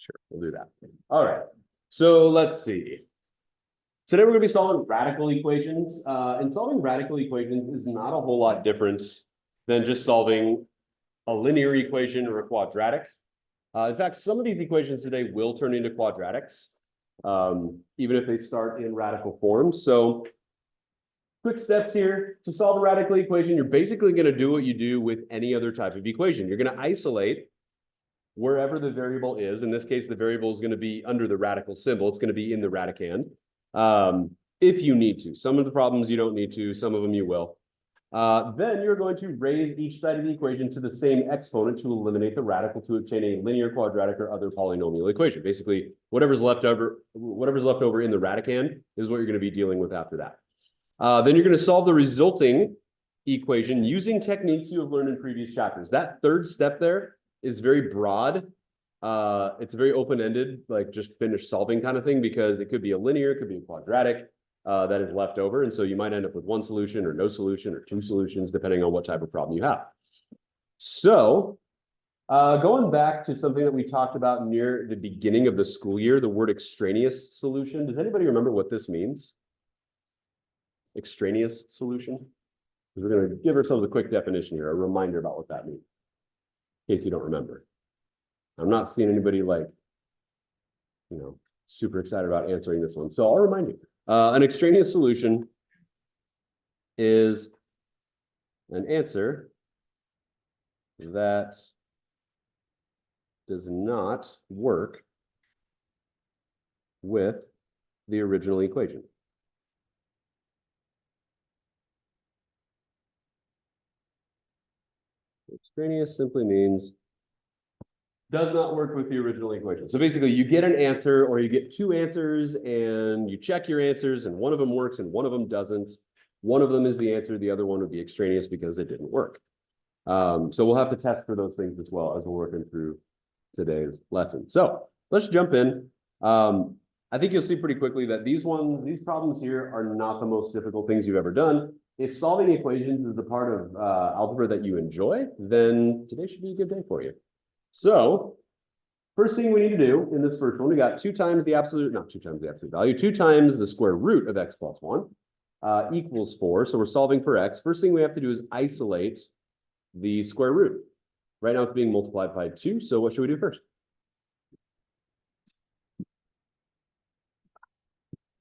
Sure, we'll do that. All right. So let's see. Today we're going to be solving radical equations. And solving radical equations is not a whole lot different than just solving a linear equation or a quadratic. In fact, some of these equations today will turn into quadratics, even if they start in radical forms. So quick steps here. To solve a radical equation, you're basically going to do what you do with any other type of equation. You're going to isolate wherever the variable is. In this case, the variable is going to be under the radical symbol. It's going to be in the radicand. If you need to. Some of the problems you don't need to, some of them you will. Then you're going to raise each side of the equation to the same exponent to eliminate the radical to obtain a linear, quadratic, or other polynomial equation. Basically, whatever's left over in the radicand is what you're going to be dealing with after that. Then you're going to solve the resulting equation using techniques you have learned in previous chapters. That third step there is very broad. It's very open-ended, like just finish solving kind of thing, because it could be a linear, it could be a quadratic that is left over. And so you might end up with one solution or no solution or two solutions, depending on what type of problem you have. So going back to something that we talked about near the beginning of the school year, the word extraneous solution. Does anybody remember what this means? Extraneous solution? We're going to give ourselves a quick definition here, a reminder about what that means, in case you don't remember. I'm not seeing anybody like, super excited about answering this one. So I'll remind you. An extraneous solution is an answer that does not work with the original equation. Extraneous simply means does not work with the original equation. So basically you get an answer or you get two answers and you check your answers and one of them works and one of them doesn't. One of them is the answer, the other one would be extraneous because it didn't work. So we'll have to test for those things as well as we're working through today's lesson. So let's jump in. I think you'll see pretty quickly that these problems here are not the most difficult things you've ever done. If solving equations is the part of algebra that you enjoy, then today should be a good day for you. So first thing we need to do in this first one, we got 2 times the absolute value, 2 times the square root of x plus 1 equals 4. So we're solving for x. First thing we have to do is isolate the square root. Right now it's being multiplied by 2. So what should we do first?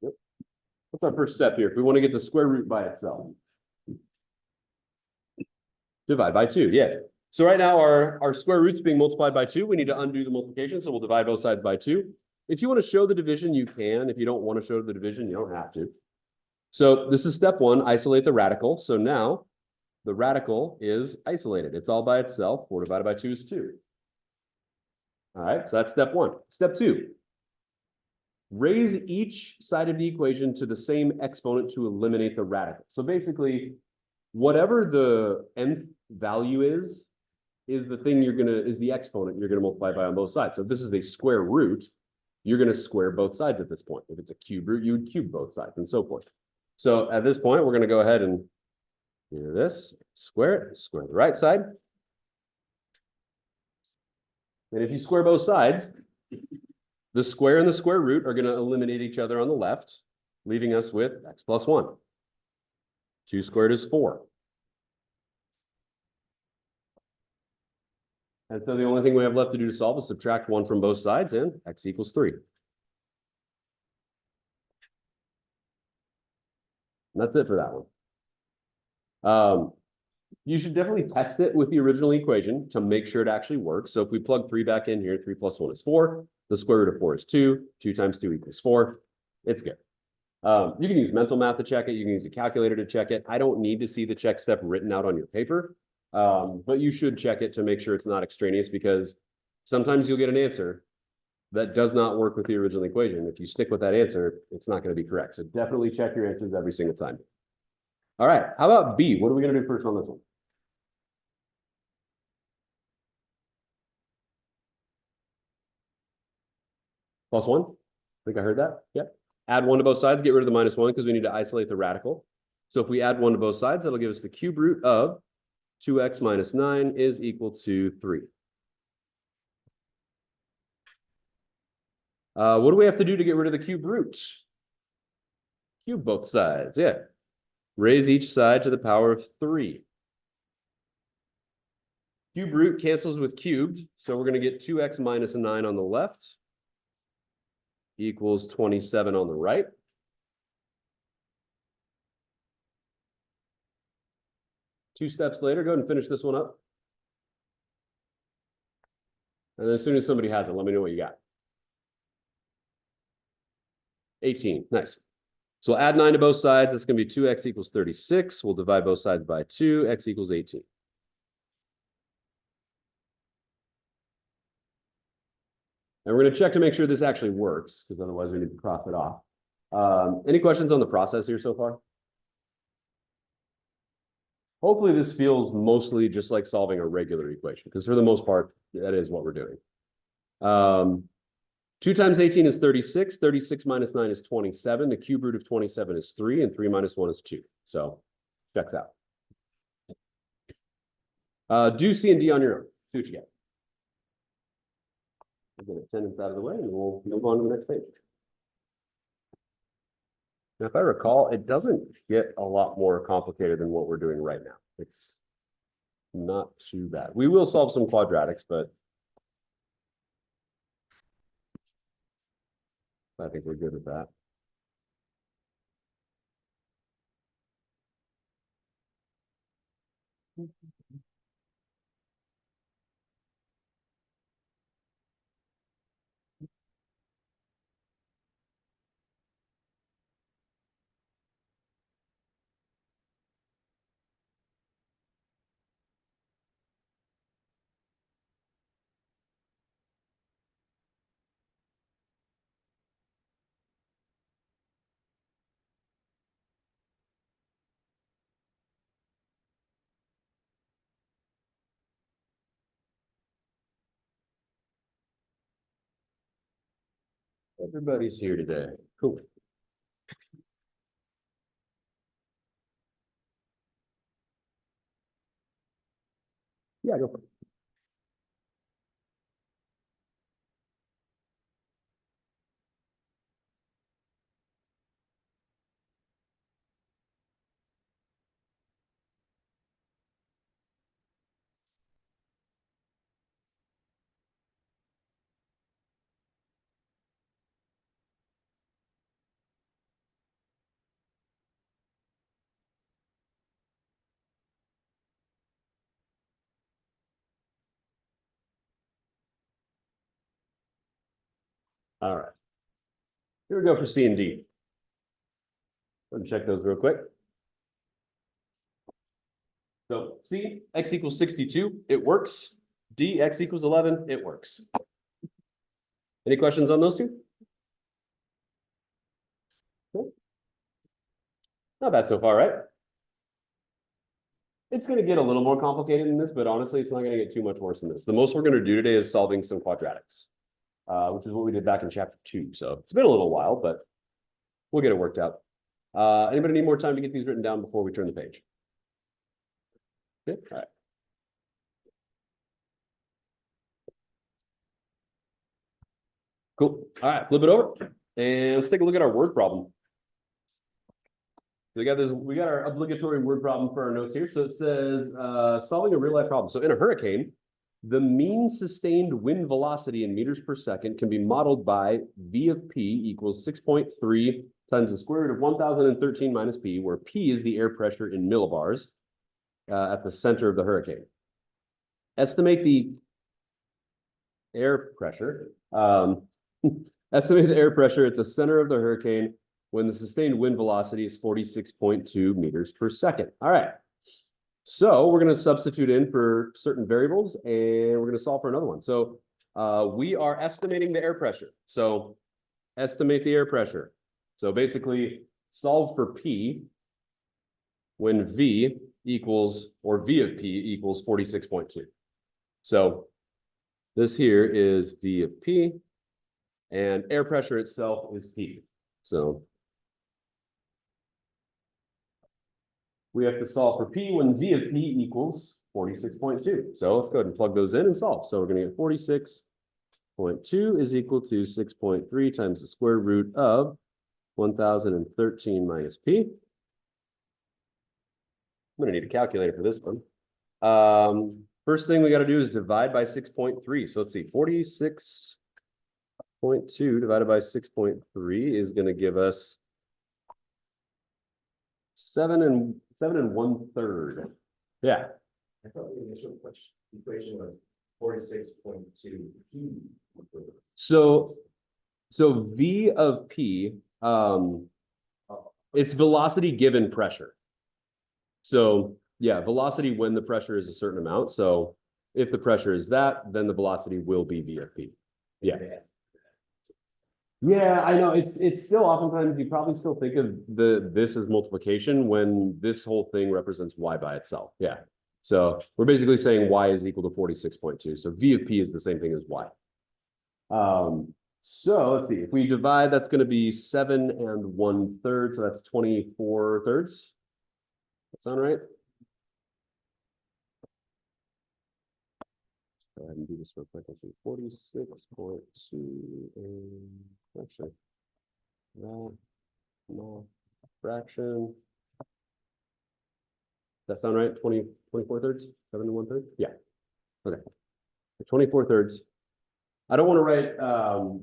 What's our first step here? If we want to get the square root by itself. Divide by 2, yeah. So right now our square root's being multiplied by 2. We need to undo the multiplication, so we'll divide both sides by 2. If you want to show the division, you can. If you don't want to show the division, you don't have to. So this is step 1, isolate the radical. So now the radical is isolated. It's all by itself. 4 divided by 2 is 2. All right, so that's step 1. Step 2, raise each side of the equation to the same exponent to eliminate the radical. So basically, whatever the nth value is the thing is the exponent you're gonna multiply by on both sides. So if this is a square root, you're gonna square both sides at this point. If it's a cube root, you would cube both sides and so forth. So at this point, we're gonna go ahead and do this, square the right side. And if you square both sides, the square and the square root are gonna eliminate each other on the left, leaving us with x plus 1. 2 squared is 4. And so the only thing we have left to do to solve is subtract 1 from both sides, and x equals 3. And that's it for that one. You should definitely test it with the original equation to make sure it actually works. So if we plug 3 back in here, 3 plus 1 is 4. The square root of 4 is 2. 2 times 2 equals 4. It's good. You can use mental math to check it. You can use a calculator to check it. I don't need to see the check step written out on your paper. But you should check it to make sure it's not extraneous, because sometimes you'll get an answer that does not work with the original equation. If you stick with that answer, it's not going to be correct. So definitely check your answers every single time. All right, how about B? What are we going to do first on this one? Plus 1? I think I heard that. Yep. Add 1 to both sides, get rid of the minus 1 because we need to isolate the radical. So if we add 1 to both sides, that'll give us the cube root of 2x minus 9 is equal to 3. What do we have to do to get rid of the cube root? Cube both sides, yeah. Raise each side to the power of 3. Cube root cancels with cubed, so we're going to get 2x minus 9 on the left equals 27 on the right. Two steps later, go ahead and finish this one up. And then as soon as somebody has it, let me know what you got. 18, nice. So we'll add 9 to both sides. That's going to be 2x equals 36. We'll divide both sides by 2. X equals 18. And we're going to check to make sure this actually works, because otherwise we need to cross it off. Any questions on the process here so far? Hopefully this feels mostly just like solving a regular equation, because for the most part, that is what we're doing. 2 times 18 is 36. 36 minus 9 is 27. The cube root of 27 is 3, and 3 minus 1 is 2. So checks out. Do C and D on your own. See what you get. I'll get attendance out of the way, and we'll move on to the next page. Now, if I recall, it doesn't get a lot more complicated than what we're doing right now. It's not too bad. We will solve some quadratics, but I think we're good with that. Everybody's here today. Cool. Yeah, go for it. All right. Here we go for C and D. Let me check those real quick. So C, x equals 62, it works. D, x equals 11, it works. Any questions on those two? Cool. Not bad so far, right? It's going to get a little more complicated than this, but honestly, it's not going to get too much worse than this. The most we're going to do today is solving some quadratics, which is what we did back in chapter 2. So it's been a little while, but we'll get it worked out. Anybody need more time to get these written down before we turn the page? Okay, all right. Cool. All right, flip it over and let's take a look at our word problem. We got our obligatory word problem for our notes here. So it says solving a real life problem. So in a hurricane, the mean sustained wind velocity in meters per second can be modeled by V of P equals 6.3 times the square root of 1013 minus P, where P is the air pressure in millibars at the center of the hurricane. Estimate the air pressure. Estimate the air pressure at the center of the hurricane when the sustained wind velocity is 46.2 meters per second. All right. So we're going to substitute in for certain variables and we're going to solve for another one. So we are estimating the air pressure. So estimate the air pressure. So basically solve for P when V equals, or V of P equals 46.2. So this here is V of P and air pressure itself is P. So we have to solve for P when V of P equals 46.2. So let's go ahead and plug those in and solve. So we're going to get 46.2 46.2 is equal to 6.3 times the square root of 1013 minus P. I'm gonna need a calculator for this one. First thing we got to do is divide by 6.3. So let's see, 46.2 divided by 6.3 is going to give us 7 and 1/3. Yeah. I thought the initial equation was 46.2 P. So V of P, it's velocity given pressure. So yeah, velocity when the pressure is a certain amount. So if the pressure is that, then the velocity will be V of P. Yeah. Yeah, I know. It's still oftentimes you probably still think of this as multiplication when this whole thing represents y by itself. Yeah. So we're basically saying y is equal to 46.2. So V of P is the same thing as y. So let's see. If we divide, that's going to be 7 and 1/3. So that's 24 thirds. That sound right? Go ahead and do this real quick. Let's see. 46.2 and actually that no fraction. That sound right? 24 thirds? 7 and 1/3? Yeah. Okay. 24 thirds. I don't want to write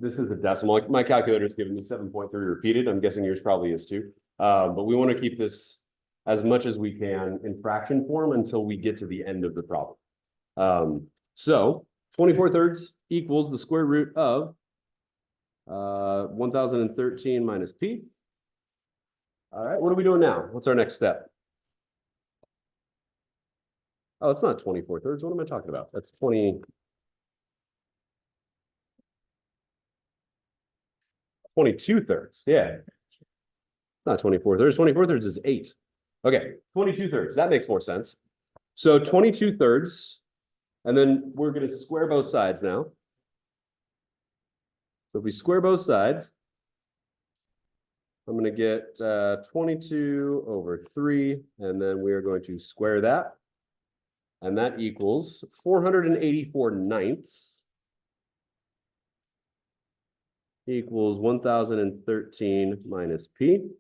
this is a decimal. My calculator is giving me 7.3 repeated. I'm guessing yours probably is too. But we want to keep this as much as we can in fraction form until we get to the end of the problem. So 24 thirds equals the square root of 1013 minus P. All right, what are we doing now? What's our next step? Oh, it's not 24 thirds. What am I talking about? That's 22 thirds. Yeah. Not 24 thirds. 24 thirds is 8. Okay, 22 thirds. That makes more sense. So 22 thirds. And then we're going to square both sides now. So if we square both sides, I'm going to get 22 over 3, and then we are going to square that. And that equals 484 ninths equals 1013 minus P.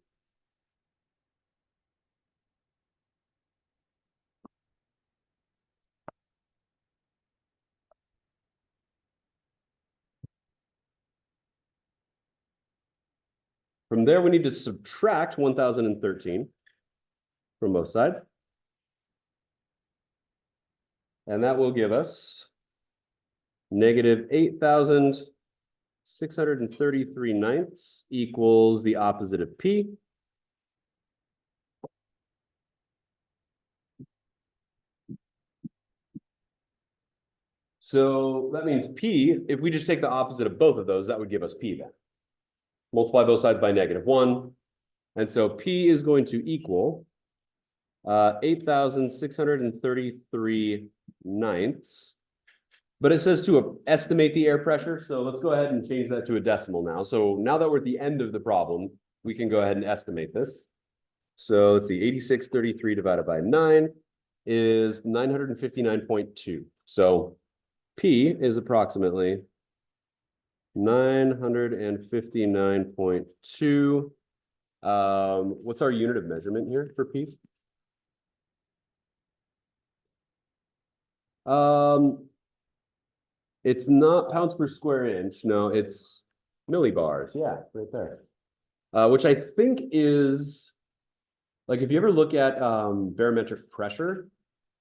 From there, we need to subtract 1013 from both sides. And that will give us negative 8,633 ninths equals the opposite of P. So that means P, if we just take the opposite of both of those, that would give us P then. Multiply both sides by -1. And so P is going to equal 8,633 ninths. But it says to estimate the air pressure. So let's go ahead and change that to a decimal now. So now that we're at the end of the problem, we can go ahead and estimate this. So let's see, 8633 divided by 9 is 959.2. So P is approximately 959.2. What's our unit of measurement here for P? It's not pounds per square inch. No, it's millibars. Yeah, right there. Which I think is like if you ever look at barometric pressure,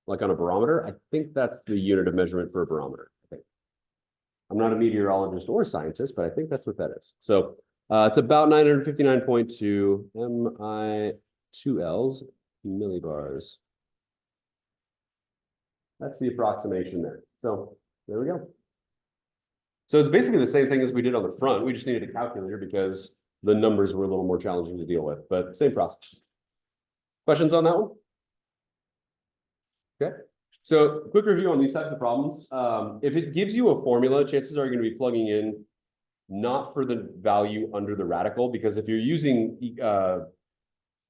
like on a barometer, I think that's the unit of measurement for a barometer. I think. I'm not a meteorologist or scientist, but I think that's what that is. So it's about 959.2 2 L's millibars. That's the approximation there. So there we go. So it's basically the same thing as we did on the front. We just needed a calculator because the numbers were a little more challenging to deal with, but same process. Questions on that one? Okay. So quick review on these types of problems. If it gives you a formula, chances are you're going to be plugging in not for the value under the radical, because if you're using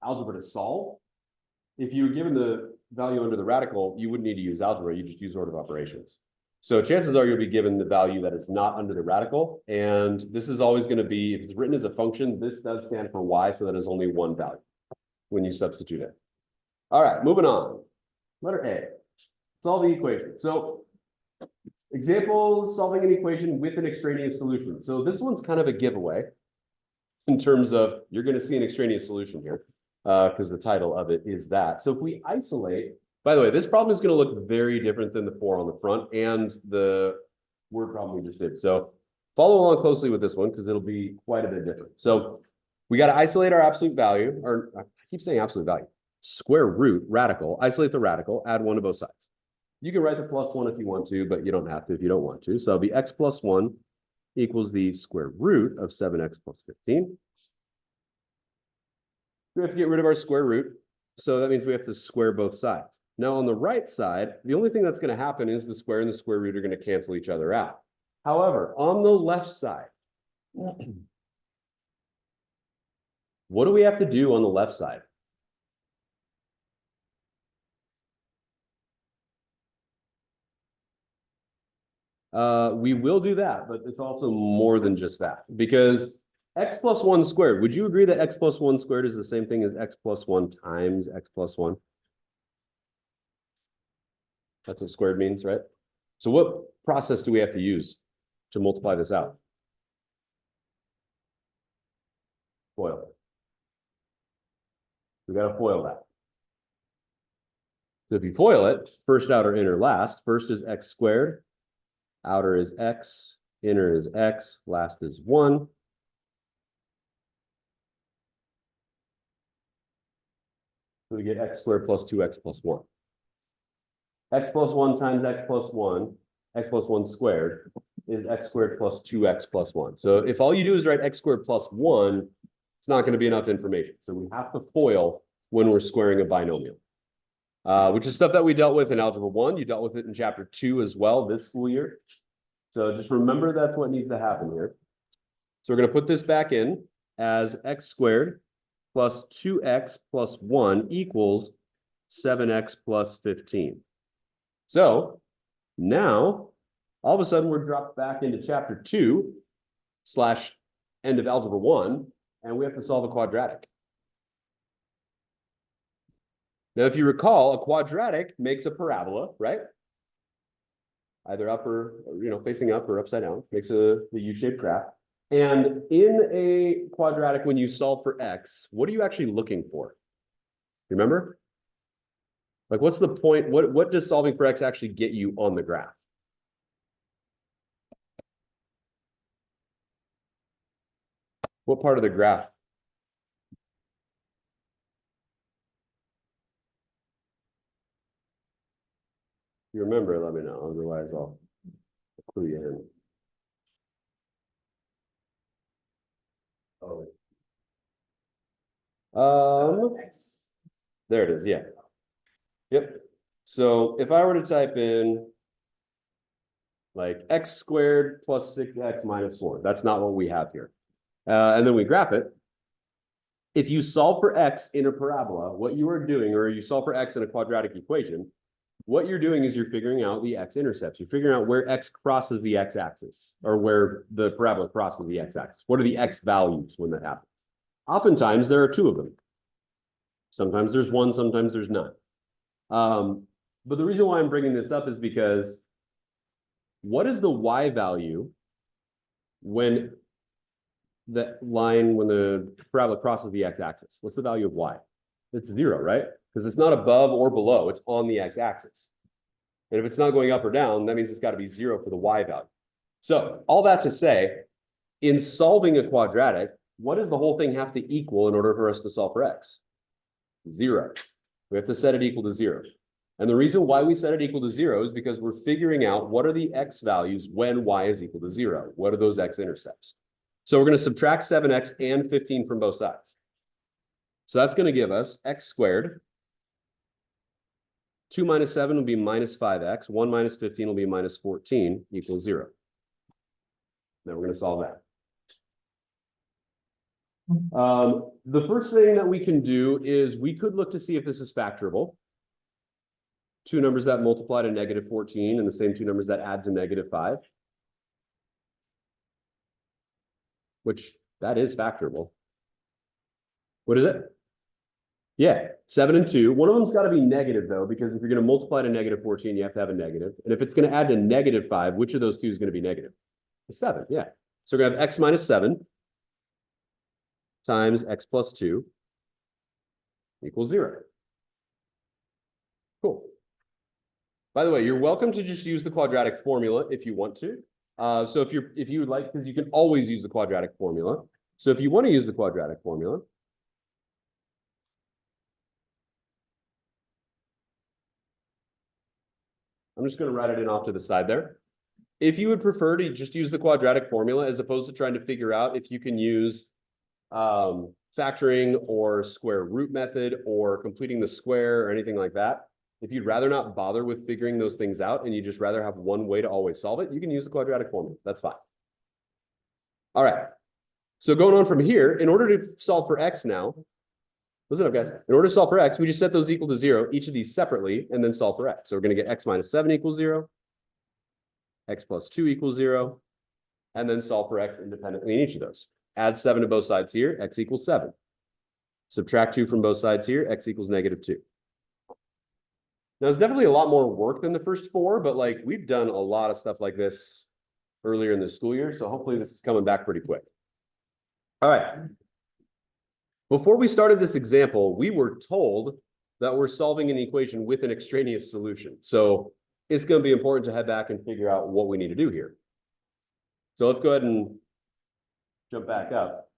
algebra to solve, if you're given the value under the radical, you wouldn't need to use algebra, you just use order of operations. So chances are you'll be given the value that is not under the radical. And this is always going to be, if it's written as a function, this does stand for y, so that is only one value when you substitute it. All right, moving on. Letter A. Solve the equation. So example, solving an equation with an extraneous solution. So this one's kind of a giveaway in terms of you're going to see an extraneous solution here because the title of it is that. So if we isolate, by the way, this problem is going to look very different than the 4 on the front and the word problem we just did. So follow along closely with this one because it'll be quite a bit different. So we got to isolate our absolute value, or I keep saying absolute value, square root, radical, isolate the radical, add 1 to both sides. You can write the +1 if you want to, but you don't have to if you don't want to. So it'll be x plus 1 equals the square root of 7x plus 15. We have to get rid of our square root. So that means we have to square both sides. Now on the right side, the only thing that's going to happen is the square and the square root are going to cancel each other out. However, on the left side, what do we have to do on the left side? We will do that, but it's also more than just that because x plus 1 squared. Would you agree that x plus 1 squared is the same thing as x plus 1 times x plus 1? That's what squared means, right? So what process do we have to use to multiply this out? FOIL. We got to FOIL that. So if you FOIL it, first, outer, inner, last. First is x squared. Outer is x. Inner is x. Last is 1. So we get x squared plus 2x plus 1. X plus 1 times x plus 1, x plus 1 squared, is x squared plus 2x plus 1. So if all you do is write x squared plus 1, it's not going to be enough information. So we have to FOIL when we're squaring a binomial, which is stuff that we dealt with in Algebra 1. You dealt with it in Chapter 2 as well this school year. So just remember that's what needs to happen here. So we're going to put this back in as x squared plus 2x plus 1 equals 7x plus 15. So now, all of a sudden, we're dropped back into Chapter 2 / end of Algebra 1, and we have to solve a quadratic. Now, if you recall, a quadratic makes a parabola, right? Either up or, facing up or upside down, makes the U-shaped graph. And in a quadratic, when you solve for x, what are you actually looking for? Remember? Like, what's the point? What does solving for x actually get you on the graph? What part of the graph? If you remember, let me know. Otherwise, I'll clue you in. There it is. Yeah. Yep. So if I were to type in like x squared plus 6x minus 4, that's not what we have here. And then we graph it. If you solve for x in a parabola, what you are doing, or you solve for x in a quadratic equation, what you're doing is you're figuring out the x-intercepts. You're figuring out where x crosses the x-axis, or where the parabola crosses the x-axis. What are the x values when that happens? Oftentimes, there are 2 of them. Sometimes there's 1, sometimes there's none. But the reason why I'm bringing this up is because what is the y value when when the parabola crosses the x-axis? What's the value of y? It's 0, right? Because it's not above or below, it's on the x-axis. And if it's not going up or down, that means it's got to be 0 for the y value. So all that to say, in solving a quadratic, what does the whole thing have to equal in order for us to solve for x? 0. We have to set it equal to 0. And the reason why we set it equal to 0 is because we're figuring out what are the x values when y is equal to 0. What are those x-intercepts? So we're going to subtract 7x and 15 from both sides. So that's going to give us x squared. 2 minus 7 will be minus 5x. 1 minus 15 will be minus 14 equals 0. Now we're going to solve that. The first thing that we can do is we could look to see if this is factorable. two numbers that multiply to negative 14 and the same two numbers that add to negative 5. Which that is factorable. What is it? Yeah, 7 and 2. One of them's got to be negative though, because if you're going to multiply to negative 14, you have to have a negative. And if it's going to add to negative 5, which of those two is going to be negative? The 7, yeah. So we're going to have x minus 7 times x plus 2 equals 0. Cool. By the way, you're welcome to just use the quadratic formula if you want to. So if you would like, because you can always use the quadratic formula. So if you want to use the quadratic formula, I'm just going to write it in off to the side there. If you would prefer to just use the quadratic formula as opposed to trying to figure out if you can use factoring or square root method or completing the square or anything like that, if you'd rather not bother with figuring those things out and you just rather have one way to always solve it, you can use the quadratic formula. That's fine. All right. So going on from here, in order to solve for x now, listen up, guys. In order to solve for x, we just set those equal to 0, each of these separately, and then solve for x. So we're going to get x minus 7 equals 0, x plus 2 equals 0, and then solve for x independently in each of those. Add 7 to both sides here, x equals 7. Subtract 2 from both sides here, x equals negative 2. Now, it's definitely a lot more work than the first 4, but like we've done a lot of stuff like this earlier in the school year, so hopefully this is coming back pretty quick. All right. Before we started this example, we were told that we're solving an equation with an extraneous solution. So it's going to be important to head back and figure out what we need to do here. So let's go ahead and jump back up.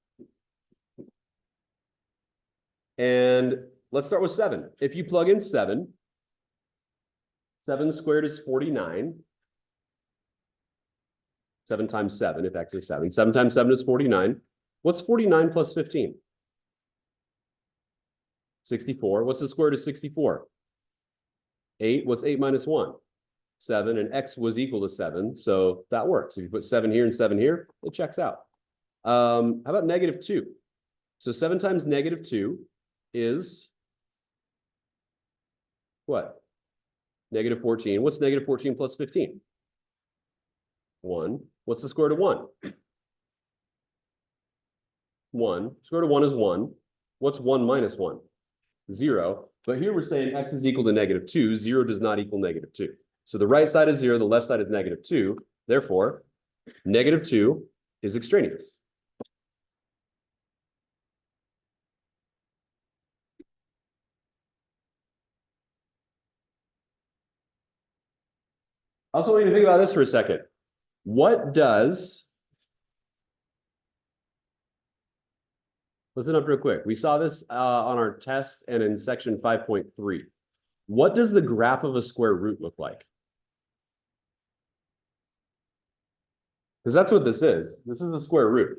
And let's start with 7. If you plug in 7, 7 squared is 49. 7 times 7, if x is 7. 7 times 7 is 49. What's 49 plus 15? 64. What's the square root of 64? 8. What's 8 minus 1? 7. And x was equal to 7. So that works. If you put 7 here and 7 here, it checks out. How about negative 2? So 7 times negative 2 is what? Negative 14. What's negative 14 plus 15? 1. What's the square root of 1? 1. Square root of 1 is 1. What's 1 minus 1? 0. But here we're saying x is equal to negative 2. 0 does not equal negative 2. So the right side is 0, the left side is negative 2. Therefore, negative 2 is extraneous. I also want you to think about this for a second. What does, listen up real quick. We saw this on our test and in section 5.3. What does the graph of a square root look like? Because that's what this is. This is the square root.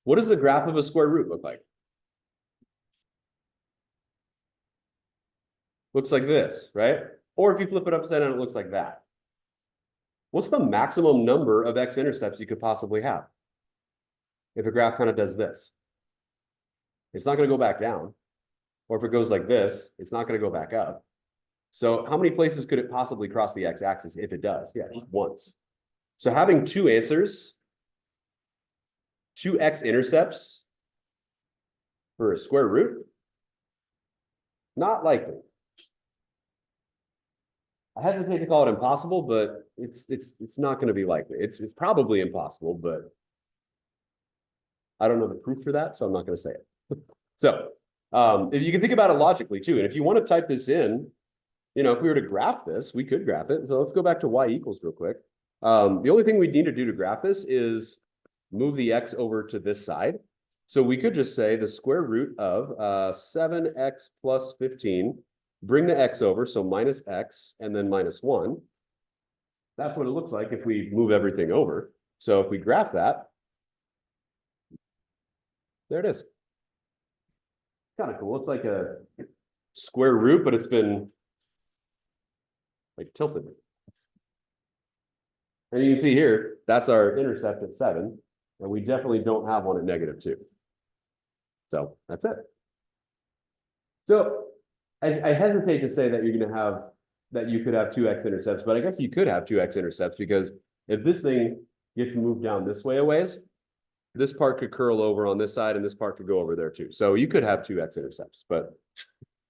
What does the graph of a square root look like? Looks like this, right? Or if you flip it upside down, it looks like that. What's the maximum number of x-intercepts you could possibly have if a graph kind of does this? It's not going to go back down. Or if it goes like this, it's not going to go back up. So how many places could it possibly cross the x-axis if it does? Yeah, just once. So having two answers, two x-intercepts for a square root, not likely. I hesitate to call it impossible, but it's not going to be likely. It's probably impossible, but I don't know the proof for that, so I'm not going to say it. So if you can think about it logically too, and if you want to type this in, you know, if we were to graph this, we could graph it. So let's go back to y equals real quick. The only thing we need to do to graph this is move the x over to this side. So we could just say the square root of 7x plus 15. Bring the x over, so minus x and then minus 1. That's what it looks like if we move everything over. So if we graph that, there it is. Kind of cool. It's like a square root, but it's been like tilted. And you can see here, that's our intercept at 7. And we definitely don't have one at negative 2. So that's it. So I hesitate to say that you're going to have that you could have two x-intercepts, but I guess you could have two x-intercepts because if this thing gets moved down this way a ways, this part could curl over on this side and this part could go over there too. So you could have two x-intercepts, but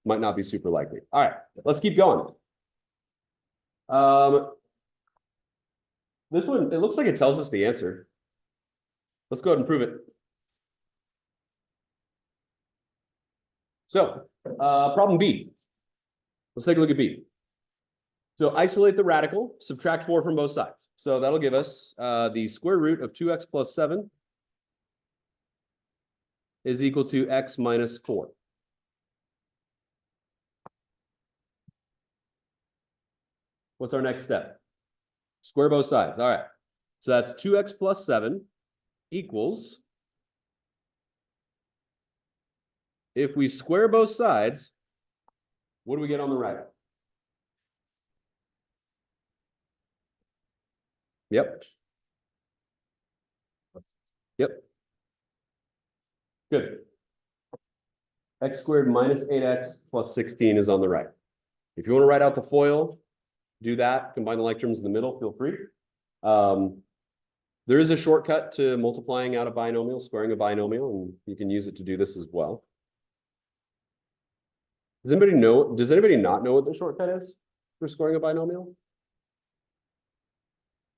might not be super likely. All right, let's keep going. This one, it looks like it tells us the answer. Let's go ahead and prove it. So, problem B. Let's take a look at B. So isolate the radical, subtract 4 from both sides. So that'll give us the square root of 2x plus 7 is equal to x minus 4. What's our next step? Square both sides. All right. So that's 2x plus 7 equals, if we square both sides, what do we get on the right? Yep. Yep. Good. X squared minus 8x plus 16 is on the right. If you want to write out the FOIL, do that. Combine the like terms in the middle, feel free. There is a shortcut to multiplying out a binomial, squaring a binomial, and you can use it to do this as well. Does anybody not know what the shortcut is for squaring a binomial?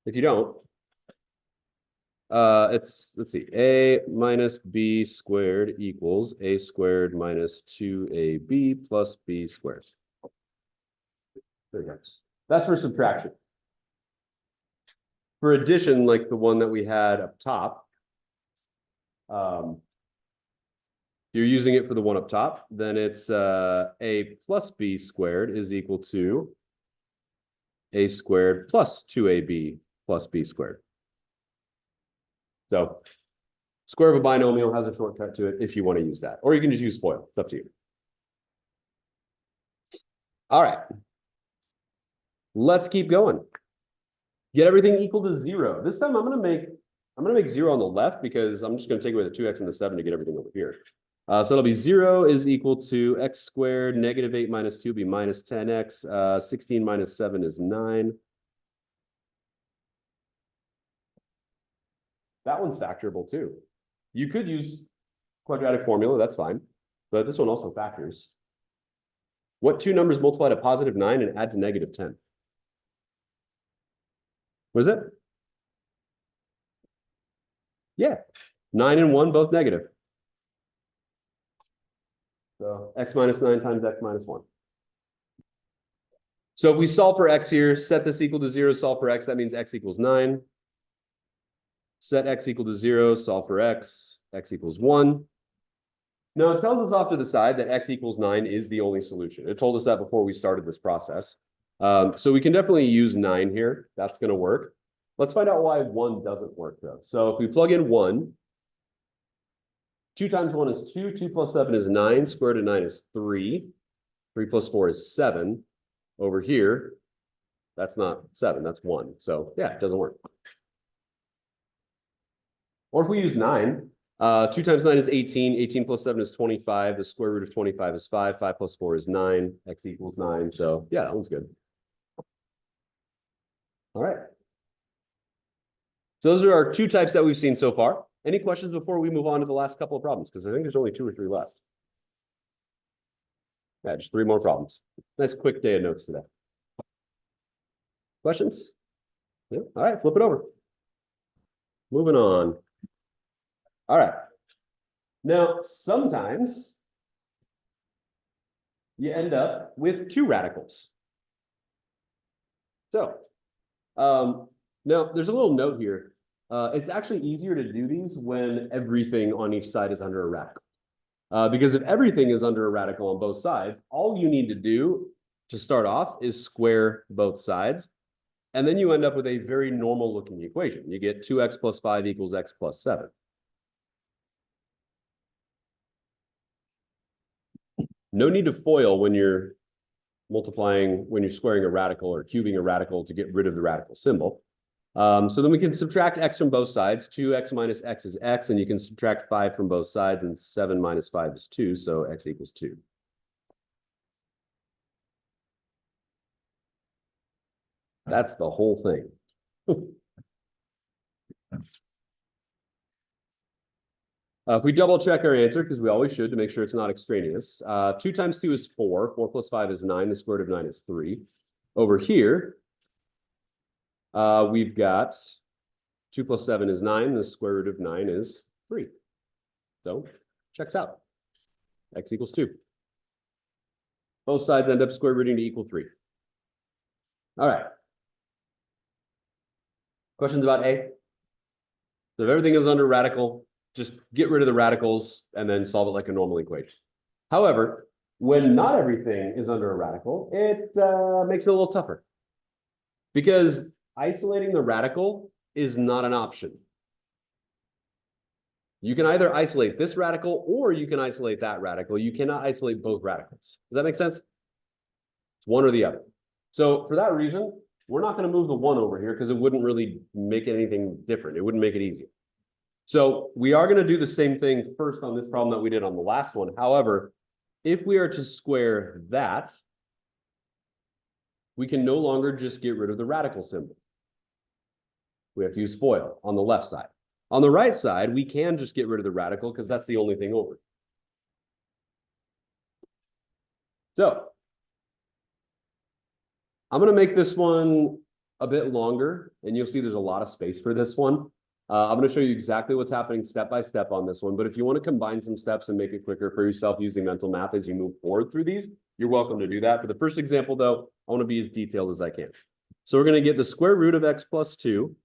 If you don't, let's see, a minus b squared equals a squared minus 2ab plus b squared. There you go. That's for subtraction. For addition, like the one that we had up top, you're using it for the one up top, then it's a plus b squared is equal to a squared plus 2ab plus b squared. So square of a binomial has a shortcut to it if you want to use that, or you can just use FOIL. It's up to you. All right. Let's keep going. Get everything equal to 0. This time I'm gonna make 0 on the left because I'm just gonna take away the 2x and the 7 to get everything over here. So it'll be 0 is equal to x squared, negative 8 minus 2 be minus 10x, 16 minus 7 is 9. That one's factorable too. You could use quadratic formula, that's fine, but this one also factors. What two numbers multiply to positive 9 and add to negative 10? What is it? Yeah, 9 and 1, both negative. So x minus 9 times x minus 1. So if we solve for x here, set this equal to 0, solve for x, that means x equals 9. Set x equal to 0, solve for x equals 1. Now it tells us off to the side that x equals 9 is the only solution. It told us that before we started this process. So we can definitely use 9 here. That's going to work. Let's find out why 1 doesn't work though. So if we plug in 1, 2 times 1 is 2, 2 plus 7 is 9, square root of 9 is 3, 3 plus 4 is 7. Over here, that's not 7, that's 1. So yeah, it doesn't work. Or if we use 9, 2 times 9 is 18, 18 plus 7 is 25, the square root of 25 is 5, 5 plus 4 is 9, x equals 9. So yeah, that one's good. All right. So those are our 2 types that we've seen so far. Any questions before we move on to the last couple of problems? Because I think there's only 2 or 3 left. Yeah, just 3 more problems. Nice quick day of notes today. Questions? Yeah. All right, flip it over. Moving on. All right. Now, sometimes you end up with 2 radicals. So, now there's a little note here. It's actually easier to do these when everything on each side is under a radical. Because if everything is under a radical on both sides, all you need to do to start off is square both sides. And then you end up with a very normal looking equation. You get 2x plus 5 equals x plus 7. No need to FOIL when you're multiplying, when you're squaring a radical or cubing a radical to get rid of the radical symbol. So then we can subtract x from both sides. 2x minus x is x, and you can subtract 5 from both sides, and 7 minus 5 is 2, so x equals 2. That's the whole thing. If we double check our answer, because we always should to make sure it's not extraneous, 2 times 2 is 4, 4 plus 5 is 9, the square root of 9 is 3. Over here, we've got 2 plus 7 is 9, the square root of 9 is 3. So, checks out. X equals 2. Both sides end up square rooting to equal 3. All right. Questions about A? So if everything is under radical, just get rid of the radicals and then solve it like a normal equation. However, when not everything is under a radical, it makes it a little tougher. Because isolating the radical is not an option. You can either isolate this radical or you can isolate that radical. You cannot isolate both radicals. Does that make sense? It's one or the other. So for that reason, we're not going to move the 1 over here because it wouldn't really make anything different. It wouldn't make it easier. So we are going to do the same thing first on this problem that we did on the last one. However, if we are to square that, we can no longer just get rid of the radical symbol. We have to use FOIL on the left side. On the right side, we can just get rid of the radical because that's the only thing over. So I'm going to make this one a bit longer, and you'll see there's a lot of space for this one. I'm going to show you exactly what's happening step by step on this one. But if you want to combine some steps and make it quicker for yourself using mental math as you move forward through these, you're welcome to do that. For the first example, though, I want to be as detailed as I can. So we're going to get the square root of x plus 2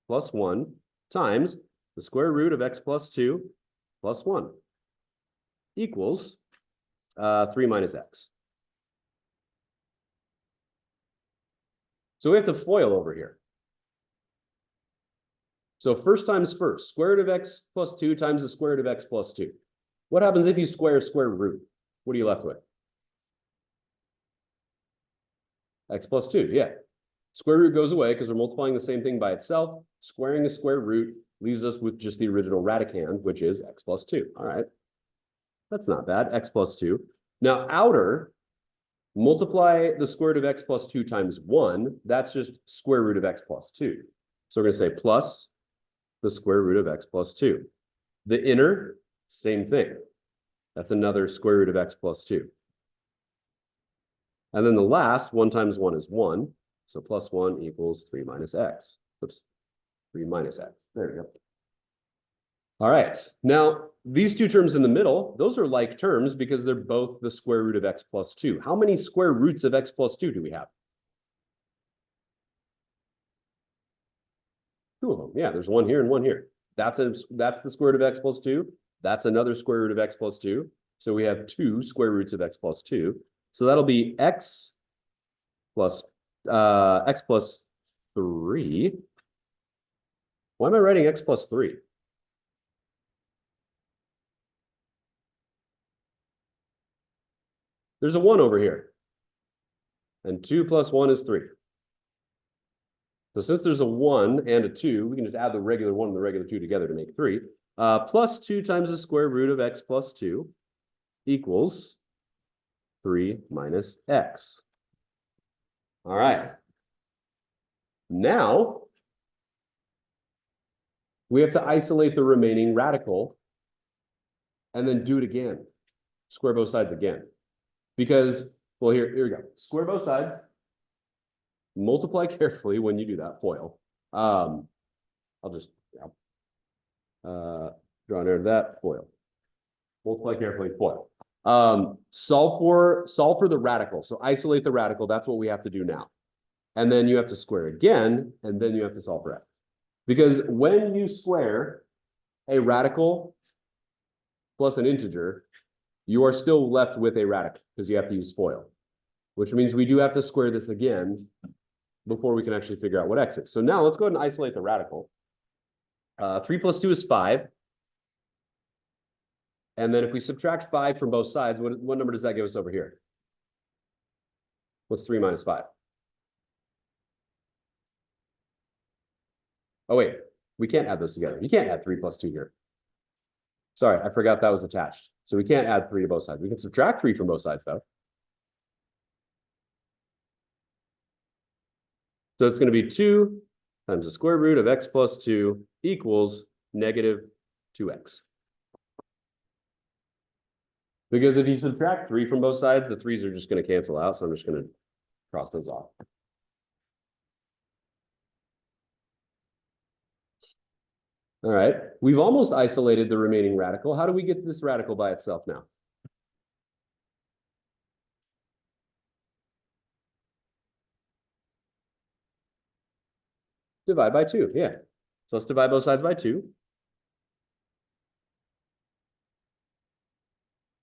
plus 1 times the square root of x plus 2 plus 1 equals 3 minus x. So we have to FOIL over here. So first times first, square root of x plus 2 times the square root of x plus 2. What happens if you square square root? What are you left with? X plus 2, yeah. Square root goes away because we're multiplying the same thing by itself. Squaring a square root leaves us with just the original radicand, which is x plus 2. All right. That's not bad, x plus 2. Now outer, multiply the square root of x plus 2 times 1. That's just square root of x plus 2. So we're going to say plus the square root of x plus 2. The inner, same thing. That's another square root of x plus 2. And then the last, 1 times 1 is 1. So plus 1 equals 3 minus x. Oops, 3 minus x. There we go. All right. Now, these two terms in the middle, those are like terms because they're both the square root of x plus 2. How many square roots of x plus 2 do we have? 2 of them. Yeah, there's one here and one here. That's the square root of x plus 2. That's another square root of x plus 2. So we have 2 square roots of x plus 2. So that'll be x plus 3. Why am I writing x plus 3? There's a 1 over here. And 2 plus 1 is 3. So since there's a 1 and a 2, we can just add the regular 1 and the regular 2 together to make 3. Plus 2 times the square root of x plus 2 equals 3 minus x. All right. Now, we have to isolate the remaining radical and then do it again. Square both sides again. Because, well, here we go. Square both sides. Multiply carefully when you do that, FOIL. I'll just draw an error to that, FOIL. Multiply carefully, FOIL. Solve for the radical. So isolate the radical. That's what we have to do now. And then you have to square again, and then you have to solve for x. Because when you square a radical plus an integer, you are still left with a radical because you have to use FOIL, which means we do have to square this again before we can actually figure out what x is. So now let's go ahead and isolate the radical. 3 plus 2 is 5. And then if we subtract 5 from both sides, what number does that give us over here? What's 3 minus 5? Oh, wait, we can't add those together. You can't add 3 plus 2 here. Sorry, I forgot that was attached. So we can't add 3 to both sides. We can subtract 3 from both sides, though. So it's going to be 2 times the square root of x plus 2 equals negative 2x. Because if you subtract 3 from both sides, the 3's are just going to cancel out. So I'm just going to cross those off. All right, we've almost isolated the remaining radical. How do we get this radical by itself now? Divide by 2, yeah. So let's divide both sides by 2.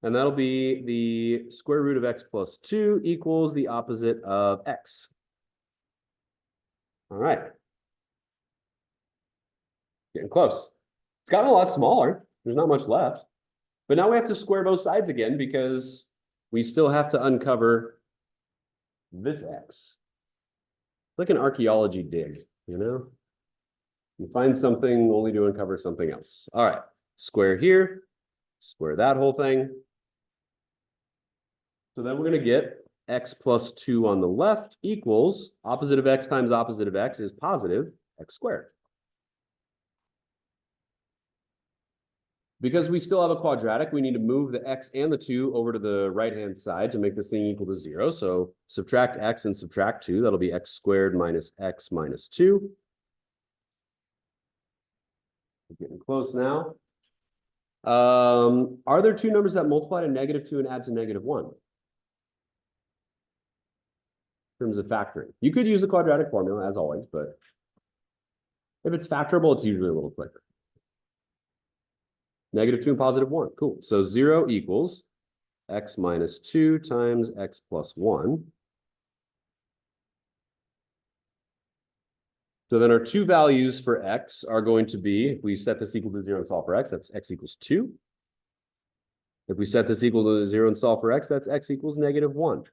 And that'll be the square root of x plus 2 equals the opposite of x. All right. Getting close. It's gotten a lot smaller. There's not much left. But now we have to square both sides again because we still have to uncover this x. It's like an archaeology dig, you know? You find something only to uncover something else. All right, square here, square that whole thing. So then we're going to get x plus 2 on the left equals opposite of x times opposite of x is positive x squared. Because we still have a quadratic, we need to move the x and the 2 over to the right-hand side to make this thing equal to 0. So subtract x and subtract 2. That'll be x squared minus x minus 2. We're getting close now. Are there 2 numbers that multiply to negative 2 and add to negative 1? In terms of factoring. You could use the quadratic formula as always, but if it's factorable, it's usually a little quicker. Negative 2 and positive 1. Cool. So 0 equals x minus 2 times x plus 1. So then our 2 values for x are going to be, if we set this equal to 0 and solve for x, that's x equals 2. If we set this equal to 0 and solve for x, that's x equals negative 1.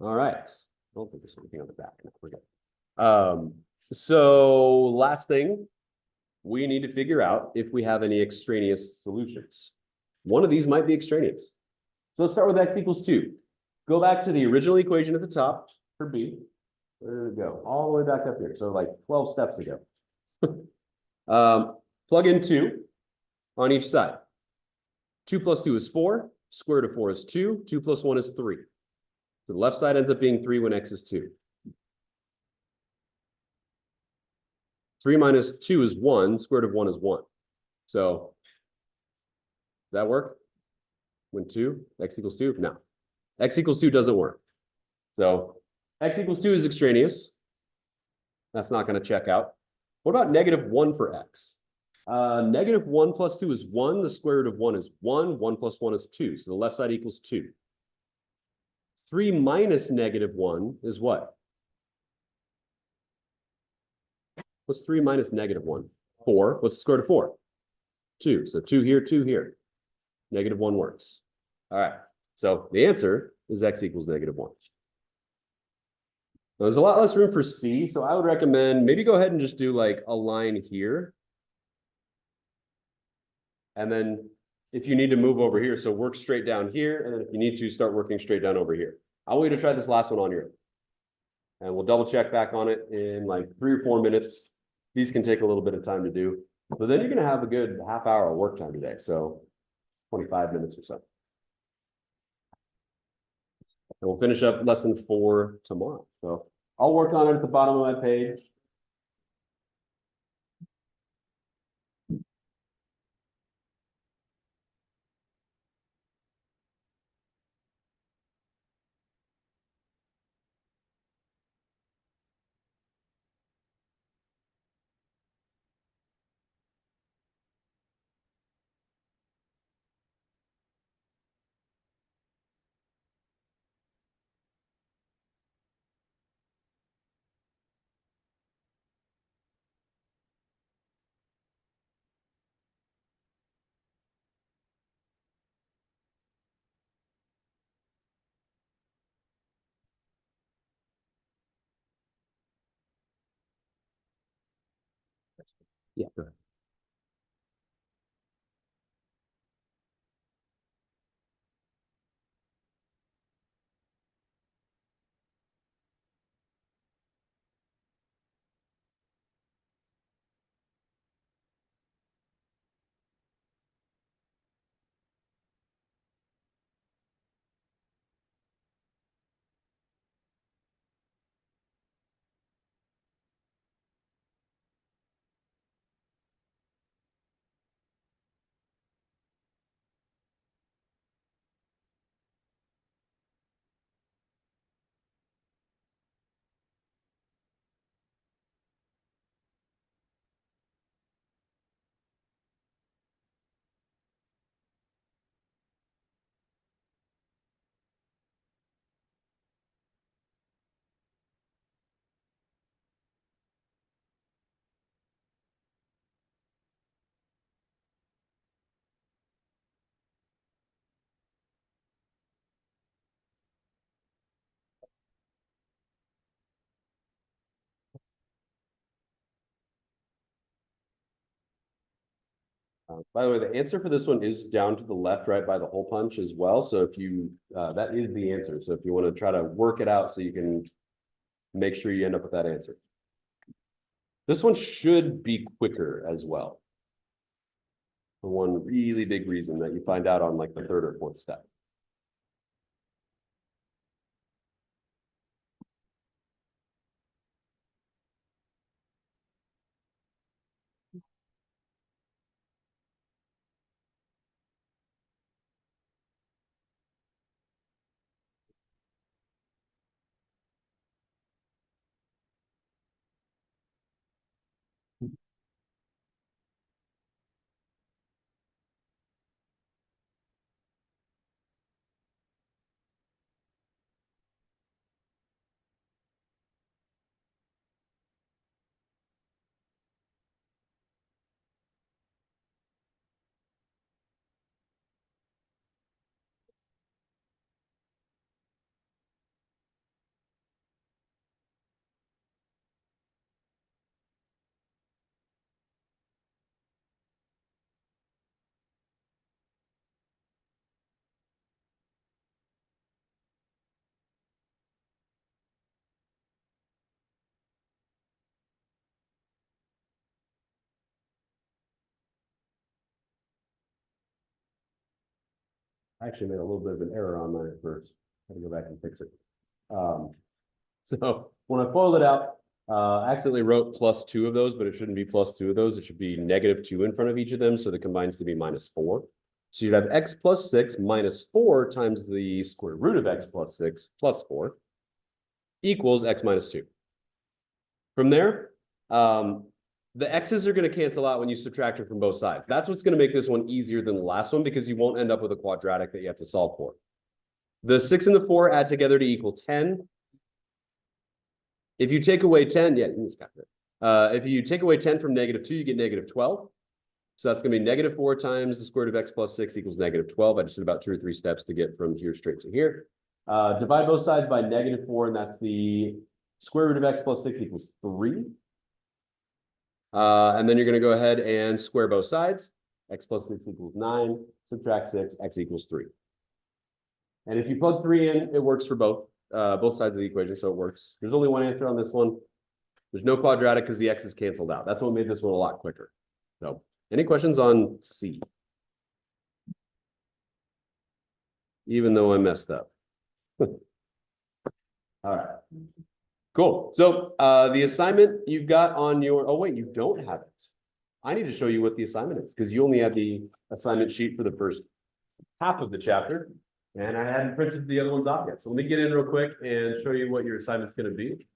All right. I don't think there's anything on the back. No, we're good. So last thing, we need to figure out if we have any extraneous solutions. One of these might be extraneous. So let's start with x equals 2. Go back to the original equation at the top for b. Where did it go? All the way back up here. So like 12 steps ago. Plug in 2 on each side. 2 plus 2 is 4. Square root of 4 is 2. 2 plus 1 is 3. So the left side ends up being 3 when x is 2. 3 minus 2 is 1. Square root of 1 is 1. So, does that work? When 2, x equals 2? No. X equals 2 doesn't work. So, x equals 2 is extraneous. That's not going to check out. What about negative 1 for x? Negative 1 plus 2 is 1. The square root of 1 is 1. 1 plus 1 is 2. So the left side equals 2. 3 minus negative 1 is what? What's 3 minus negative 1? 4. What's the square root of 4? 2. So 2 here, 2 here. Negative 1 works. All right. So the answer is x equals negative 1. Now, there's a lot less room for C, so I would recommend maybe go ahead and just do like a line here. And then if you need to move over here, so work straight down here, and then if you need to, start working straight down over here. I want you to try this last one on your own. And we'll double check back on it in like 3 or 4 minutes. These can take a little bit of time to do. But then you're going to have a good half hour of work time today. So 25 minutes or so. And we'll finish up lesson 4 tomorrow. So I'll work on it at the bottom of my page. Yeah. Go ahead. By the way, the answer for this one is down to the left, right by the hole punch as well. So if you, that is the answer. So if you want to try to work it out so you can make sure you end up with that answer. This one should be quicker as well. For one really big reason that you find out on like the third or fourth step. I actually made a little bit of an error on mine at first. I had to go back and fix it. So when I foiled it out, I accidentally wrote +2 of those, but it shouldn't be +2 of those. It should be -2 in front of each of them. So that combines to be -4. So you'd have x plus 6 minus 4 times the square root of x plus 6 plus 4 equals x minus 2. From there, the x's are going to cancel out when you subtract it from both sides. That's what's going to make this one easier than the last one because you won't end up with a quadratic that you have to solve for. The 6 and the 4 add together to equal 10. If you take away 10, yeah, you just got it. If you take away 10 from -2, you get -12. So that's going to be -4 times the square root of x plus 6 equals -12. I just did about 2 or 3 steps to get from here straight to here. Divide both sides by -4, and that's the square root of x plus 6 equals 3. And then you're going to go ahead and square both sides. X plus 6 equals 9. Subtract 6, x equals 3. And if you plug 3 in, it works for both sides of the equation, so it works. There's only one answer on this one. There's no quadratic because the x is canceled out. That's what made this one a lot quicker. So, any questions on C? Even though I messed up. All right. Cool. So the assignment you've got on your, oh wait, you don't have it. I need to show you what the assignment is because you only had the assignment sheet for the first half of the chapter and I hadn't printed the other ones out yet. So let me get in real quick and show you what your assignment's going to be.